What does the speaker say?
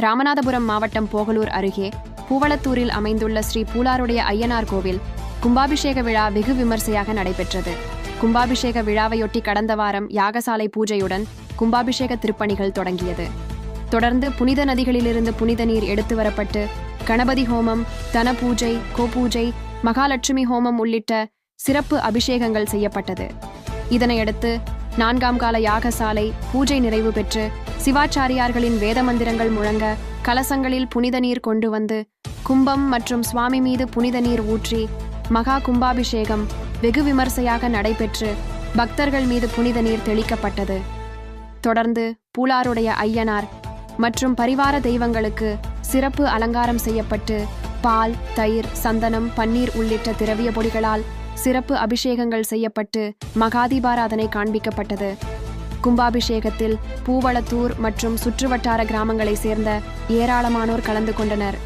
ராமநாதபுரம் மாவட்டம் போகலூர் அருகே பூவளத்தூரில் அமைந்துள்ள ஸ்ரீ பூலாருடைய ஐயனார் கோவில் கும்பாபிஷேக விழா வெகு விமர்சையாக நடைபெற்றது. கும்பாபிஷேக விழாவையொட்டி கடந்த வாரம் யாகசாலை பூஜையுடன் கும்பாபிஷேக திருப்பணிகள் தொடங்கியது. தொடர்ந்து புனித நதிகளிலிருந்து புனித நீர் எடுத்து வரப்பட்டு கணபதி ஹோமம், தன பூஜை, கோபூஜை, மகாலட்சுமி ஹோமம் உள்ளிட்ட சிறப்பு அபிஷேகங்கள் செய்யப்பட்டது. இதனையடுத்து 4ஆம் கால யாகசாலை பூஜை நிறைவு பெற்று சிவாச்சாரியார்களின் வேத மந்திரங்கள் முழங்க கலசங்களில் புனித நீர் கொண்டு வந்து கும்பம் மற்றும் சுவாமி மீது புனித நீர் ஊற்றி மகா கும்பாபிஷேகம் வெகு விமர்சையாக நடைபெற்று பக்தர்கள் மீது புனித நீர் தெளிக்கப்பட்டது. தொடர்ந்து பூலாருடைய ஐயனார் மற்றும் பரிவார தெய்வங்களுக்கு சிறப்பு அலங்காரம் செய்யப்பட்டு பால், தயிர், சந்தனம், பன்னீர் உள்ளிட்ட திரவிய பொடிகளால் சிறப்பு அபிஷேகங்கள் செய்யப்பட்டு மகாதீபாராதனை காண்பிக்கப்பட்டது. கும்பாபிஷேகத்தில் பூவளத்தூர் மற்றும் சுற்றுவட்டார கிராமங்களைச் சேர்ந்த ஏராளமானோர் கலந்து கொண்டனர்.